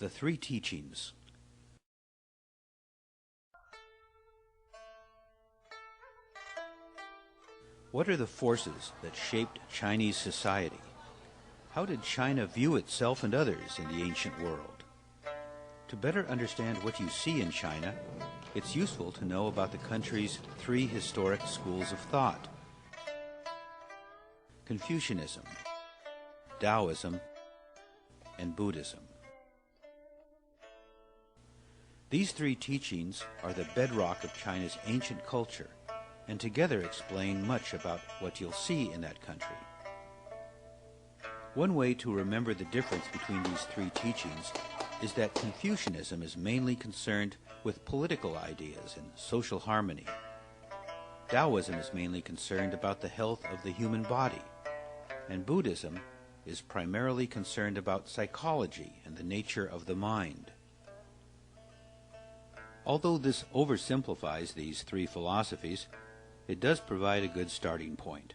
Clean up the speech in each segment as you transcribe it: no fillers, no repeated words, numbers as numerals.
The Three Teachings. What are the forces that shaped Chinese society? How did China view itself and others in the ancient world? To better understand what you see in China, it's useful to know about the country's three historic schools of thought: Confucianism, Taoism, and Buddhism. These three teachings are the bedrock of China's ancient culture, and together explain much about what you'll see in that country. One way to remember the difference between these three teachings is that Confucianism is mainly concerned with political ideas and social harmony. Taoism is mainly concerned about the health of the human body, and Buddhism is primarily concerned about psychology and the nature of the mind. Although this oversimplifies these three philosophies, it does provide a good starting point.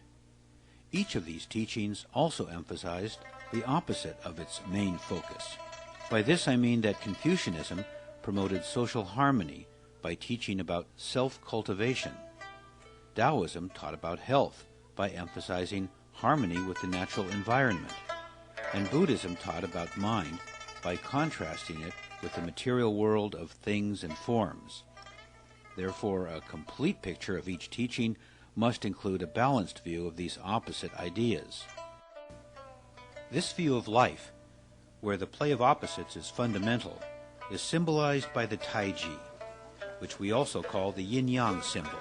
Each of these teachings also emphasized the opposite of its main focus. By this I mean that Confucianism promoted social harmony by teaching about self-cultivation. Taoism taught about health by emphasizing harmony with the natural environment. And Buddhism taught about mind by contrasting it with the material world of things and forms. Therefore, a complete picture of each teaching must include a balanced view of these opposite ideas. This view of life, where the play of opposites is fundamental, is symbolized by the Taiji, which we also call the yin-yang symbol.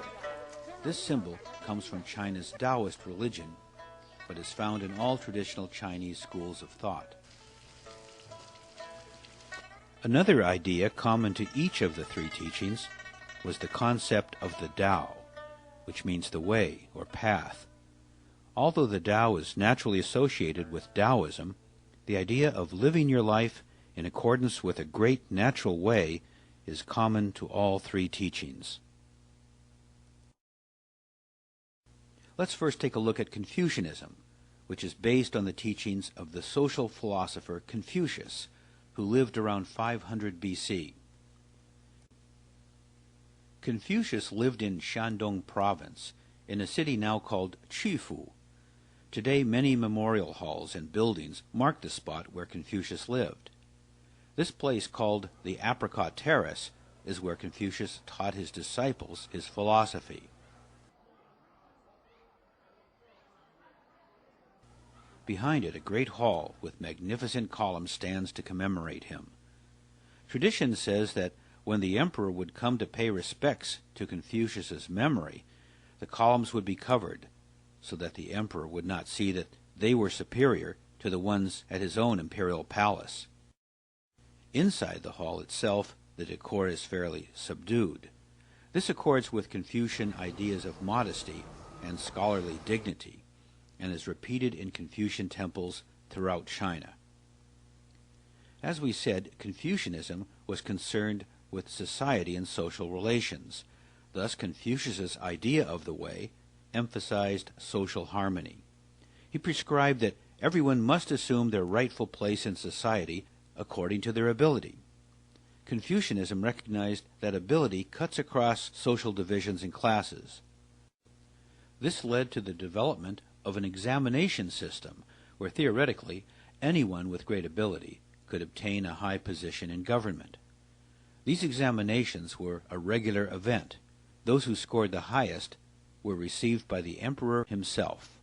This symbol comes from China's Taoist religion, but is found in all traditional Chinese schools of thought. Another idea common to each of the three teachings was the concept of the Tao, which means the way or path. Although the Tao is naturally associated with Taoism, the idea of living your life in accordance with a great natural way is common to all three teachings. Let's first take a look at Confucianism, which is based on the teachings of the social philosopher Confucius, who lived around 500 BC. Confucius lived in Shandong province, in a city now called Qufu. Today many memorial halls and buildings mark the spot where Confucius lived. This place, called the Apricot Terrace, is where Confucius taught his disciples his philosophy. Behind it, a great hall with magnificent columns stands to commemorate him. Tradition says that when the emperor would come to pay respects to Confucius's memory, the columns would be covered, so that the emperor would not see that they were superior to the ones at his own imperial palace. Inside the hall itself, the decor is fairly subdued. This accords with Confucian ideas of modesty and scholarly dignity, and is repeated in Confucian temples throughout China. As we said, Confucianism was concerned with society and social relations. Thus, Confucius's idea of the way emphasized social harmony. He prescribed that everyone must assume their rightful place in society according to their ability. Confucianism recognized that ability cuts across social divisions and classes. This led to the development of an examination system where theoretically anyone with great ability could obtain a high position in government. These examinations were a regular event. Those who scored the highest were received by the emperor himself.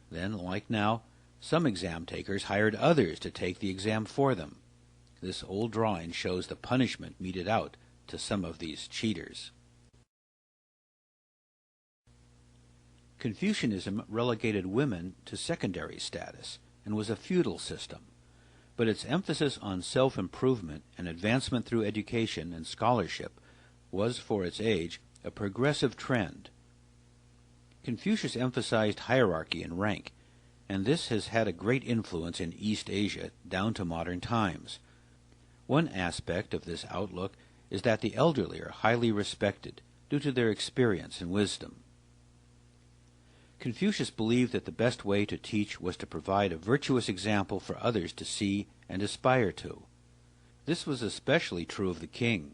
Then, like now, some exam takers hired others to take the exam for them. This old drawing shows the punishment meted out to some of these cheaters. Confucianism relegated women to secondary status and was a feudal system, but its emphasis on self-improvement and advancement through education and scholarship was, for its age, a progressive trend. Confucius emphasized hierarchy and rank, and this has had a great influence in East Asia down to modern times. One aspect of this outlook is that the elderly are highly respected due to their experience and wisdom. Confucius believed that the best way to teach was to provide a virtuous example for others to see and aspire to. This was especially true of the king.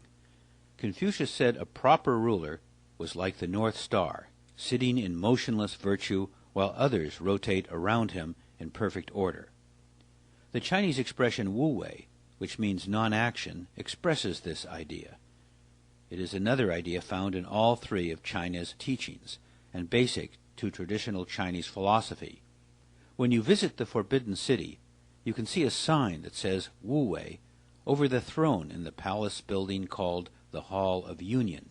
Confucius said a proper ruler was like the North Star, sitting in motionless virtue while others rotate around him in perfect order. The Chinese expression wu wei, which means non-action, expresses this idea. It is another idea found in all three of China's teachings, and basic to traditional Chinese philosophy. When you visit the Forbidden City, you can see a sign that says wu wei over the throne in the palace building called the Hall of Union.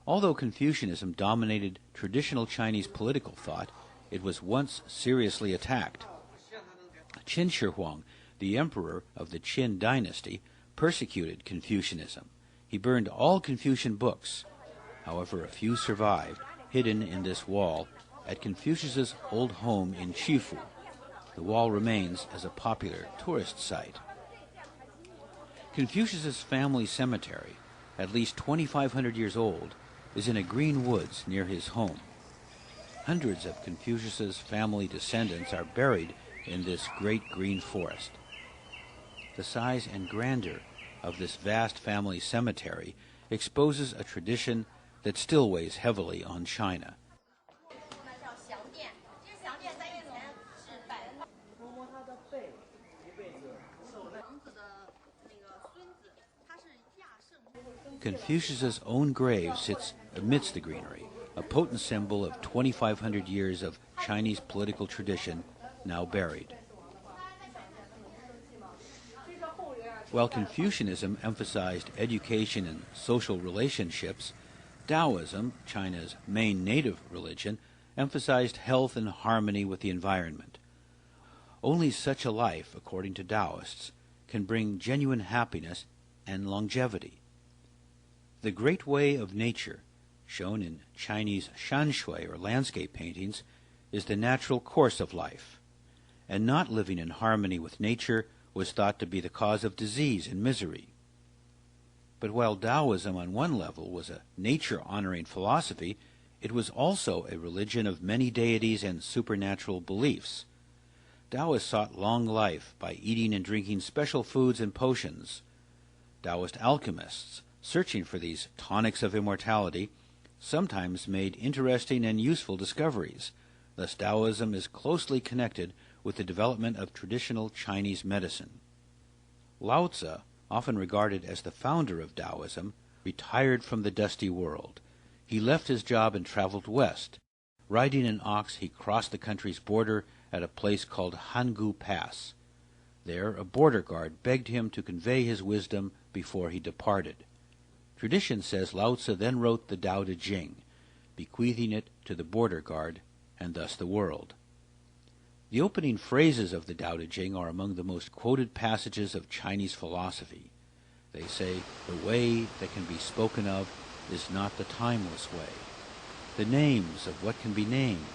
Although Confucianism dominated traditional Chinese political thought, it was once seriously attacked. Qin Shi Huang, the emperor of the Han Dynasty, persecuted Confucianism. He burned all Confucian books. However, a few survived, hidden in this wall at Confucius's old home in Qifu. The wall remains as a popular tourist site. Confucius's family cemetery, at least 2,500 years old, is in a green woods near his home. Hundreds of Confucius's family descendants are buried in this great green forest. The size and grandeur of this vast family cemetery exposes a tradition that still weighs heavily on China. Confucius's own grave sits amidst the greenery, a potent symbol of 2,500 years of Chinese political tradition now buried. While Confucianism emphasized education and social relationships, Taoism, China's main native religion, emphasized health and harmony with the environment. Only such a life, according to Taoists, can bring genuine happiness and longevity. The great way of nature, shown in Chinese shanshui or landscape paintings, is the natural course of life, and not living in harmony with nature was thought to be the cause of disease and misery. But while Taoism on one level was a nature-honoring philosophy, it was also a religion of many deities and supernatural beliefs. Taoists sought long life by eating and drinking special foods and potions. Taoist alchemists, searching for these tonics of immortality, sometimes made interesting and useful discoveries. Thus Taoism is closely connected with the development of traditional Chinese medicine. Lao Tzu, often regarded as the founder of Taoism, retired from the dusty world. He left his job and traveled west. Riding an ox, he crossed the country's border at a place called Hangu Pass. There, a border guard begged him to convey his wisdom before he departed. Tradition says Lao Tzu then wrote the Tao Te Ching, bequeathing it to the border guard and thus the world. The opening phrases of the Tao Te Ching are among the most quoted passages of Chinese philosophy. They say, "The way that can be spoken of is not the timeless way. The names of what can be named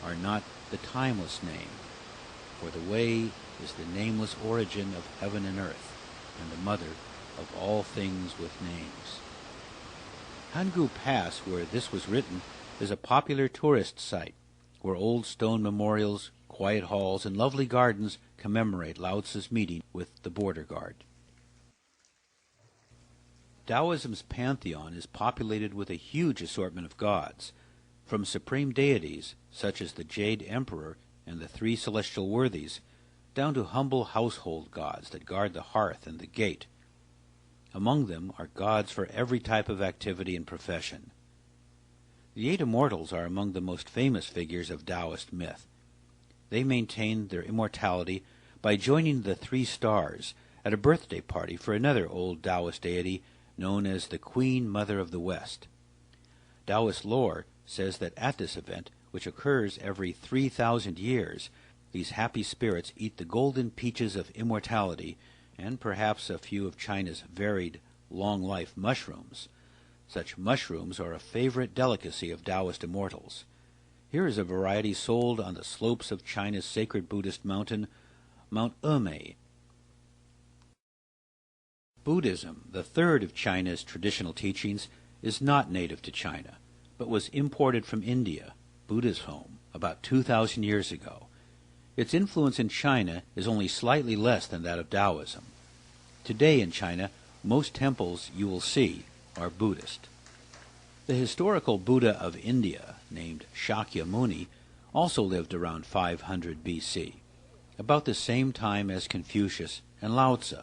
are not the timeless name. For the way is the nameless origin of heaven and earth, and the mother of all things with names." Hangu Pass, where this was written, is a popular tourist site, where old stone memorials, quiet halls, and lovely gardens commemorate Lao Tzu's meeting with the border guard. Taoism's pantheon is populated with a huge assortment of gods, from supreme deities, such as the Jade Emperor and the three celestial worthies, down to humble household gods that guard the hearth and the gate. Among them are gods for every type of activity and profession. The eight immortals are among the most famous figures of Taoist myth. They maintain their immortality by joining the three stars at a birthday party for another old Taoist deity known as the Queen Mother of the West. Taoist lore says that at this event, which occurs every 3,000 years, these happy spirits eat the golden peaches of immortality and perhaps a few of China's varied long-life mushrooms. Such mushrooms are a favorite delicacy of Taoist immortals. Here is a variety sold on the slopes of China's sacred Buddhist mountain, Mount Emei. Buddhism, the third of China's traditional teachings, is not native to China, but was imported from India, Buddha's home, about 2,000 years ago. Its influence in China is only slightly less than that of Taoism. Today in China, most temples you will see are Buddhist. The historical Buddha of India, named Shakyamuni, also lived around 500 BC, about the same time as Confucius and Lao Tzu.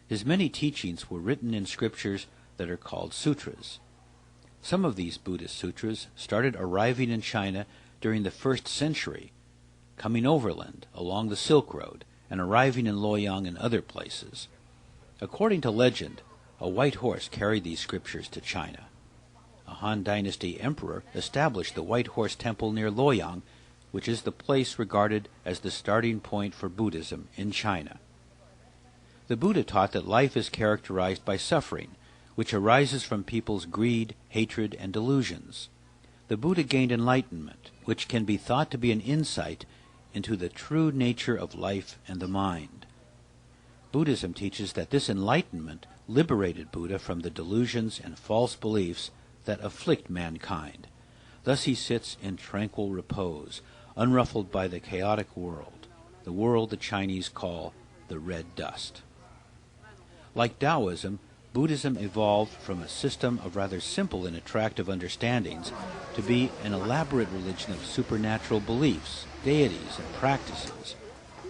His many teachings were written in scriptures that are called sutras. Some of these Buddhist sutras started arriving in China during the 1st century, coming overland along the Silk Road and arriving in Luoyang and other places. According to legend, a white horse carried these scriptures to China. A Han Dynasty emperor established the White Horse Temple near Luoyang, which is the place regarded as the starting point for Buddhism in China. The Buddha taught that life is characterized by suffering, which arises from people's greed, hatred, and delusions. The Buddha gained enlightenment, which can be thought to be an insight into the true nature of life and the mind. Buddhism teaches that this enlightenment liberated Buddha from the delusions and false beliefs that afflict mankind. Thus he sits in tranquil repose, unruffled by the chaotic world, the world the Chinese call the red dust. Like Taoism, Buddhism evolved from a system of rather simple and attractive understandings to be an elaborate religion of supernatural beliefs, deities, and practices.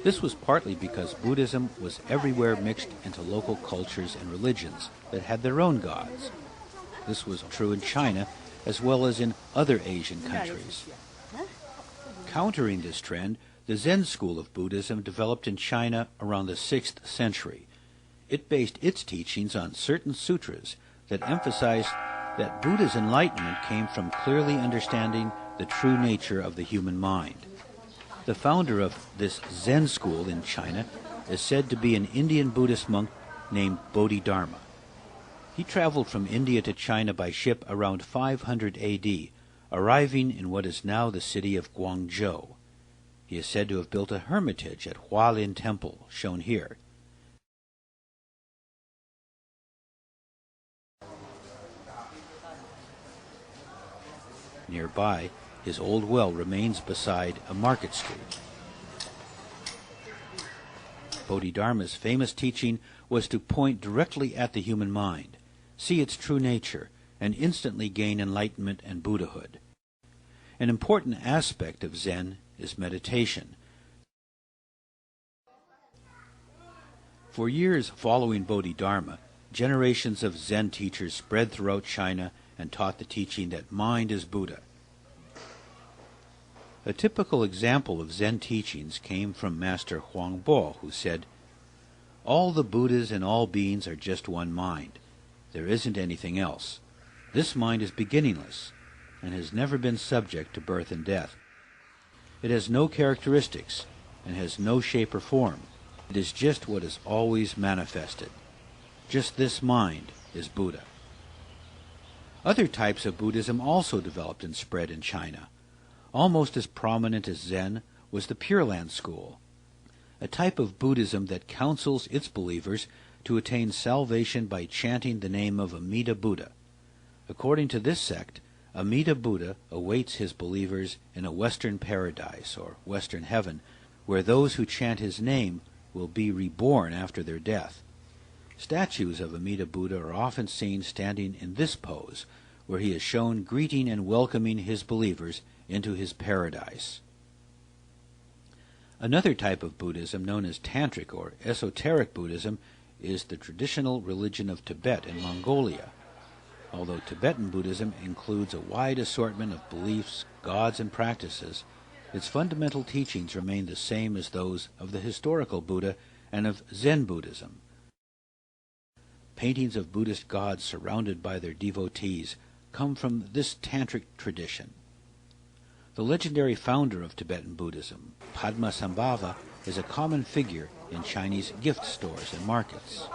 This was partly because Buddhism was everywhere mixed into local cultures and religions that had their own gods. This was true in China as well as in other Asian countries. Countering this trend, the Zen school of Buddhism developed in China around the 6th century. It based its teachings on certain sutras that emphasized that Buddha's enlightenment came from clearly understanding the true nature of the human mind. The founder of this Zen school in China is said to be an Indian Buddhist monk named Bodhidharma. He traveled from India to China by ship around 500 AD, arriving in what is now the city of Guangzhou. He is said to have built a hermitage at Hualin Temple, shown here. Nearby, his old well remains beside a market street. Bodhidharma's famous teaching was to point directly at the human mind, see its true nature, and instantly gain enlightenment and Buddhahood. An important aspect of Zen is meditation. For years following Bodhidharma, generations of Zen teachers spread throughout China and taught the teaching that mind is Buddha. A typical example of Zen teachings came from Master Huangbo, who said, "All the Buddhas and all beings are just one mind. There isn't anything else. This mind is beginningless and has never been subject to birth and death. It has no characteristics and has no shape or form. It is just what is always manifested. Just this mind is Buddha." Other types of Buddhism also developed and spread in China. Almost as prominent as Zen was the Pure Land school, a type of Buddhism that counsels its believers to attain salvation by chanting the name of Amida Buddha. According to this sect, Amida Buddha awaits his believers in a Western paradise or Western heaven, where those who chant his name will be reborn after their death. Statues of Amida Buddha are often seen standing in this pose, where he is shown greeting and welcoming his believers into his paradise. Another type of Buddhism, known as Tantric or Esoteric Buddhism, is the traditional religion of Tibet and Mongolia. Although Tibetan Buddhism includes a wide assortment of beliefs, gods, and practices, its fundamental teachings remain the same as those of the historical Buddha and of Zen Buddhism. Paintings of Buddhist gods surrounded by their devotees come from this Tantric tradition. The legendary founder of Tibetan Buddhism, Padmasambhava, is a common figure in Chinese gift stores and markets.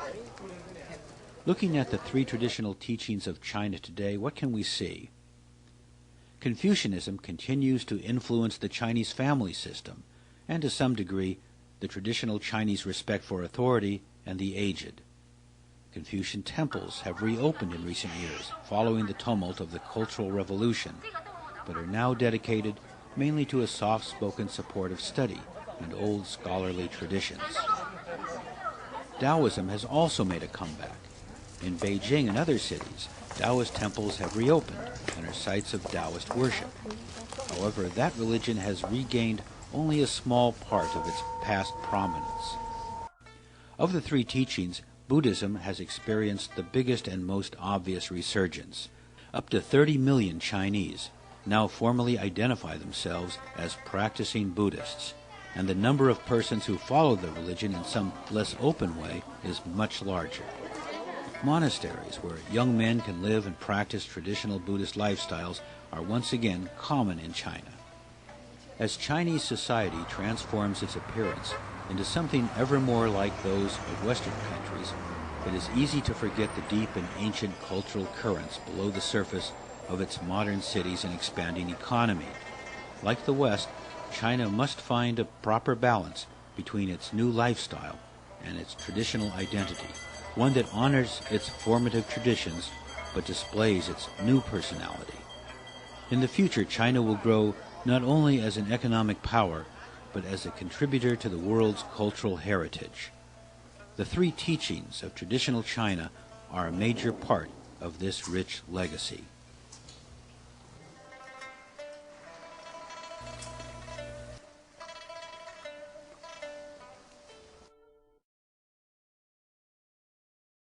Looking at the three traditional teachings of China today, what can we see? Confucianism continues to influence the Chinese family system, and to some degree, the traditional Chinese respect for authority and the aged. Confucian temples have reopened in recent years, following the tumult of the Cultural Revolution, but are now dedicated mainly to a soft-spoken support of study and old scholarly traditions. Taoism has also made a comeback. In Beijing and other cities, Taoist temples have reopened and are sites of Taoist worship. However, that religion has regained only a small part of its past prominence. Of the three teachings, Buddhism has experienced the biggest and most obvious resurgence. Up to 30 million Chinese now formally identify themselves as practicing Buddhists, and the number of persons who follow the religion in some less open way is much larger. Monasteries where young men can live and practice traditional Buddhist lifestyles are once again common in China. As Chinese society transforms its appearance into something ever more like those of Western countries, it is easy to forget the deep and ancient cultural currents below the surface of its modern cities and expanding economy. Like the West, China must find a proper balance between its new lifestyle and its traditional identity, one that honors its formative traditions but displays its new personality. In the future, China will grow not only as an economic power, but as a contributor to the world's cultural heritage. The three teachings of traditional China are a major part of this rich legacy.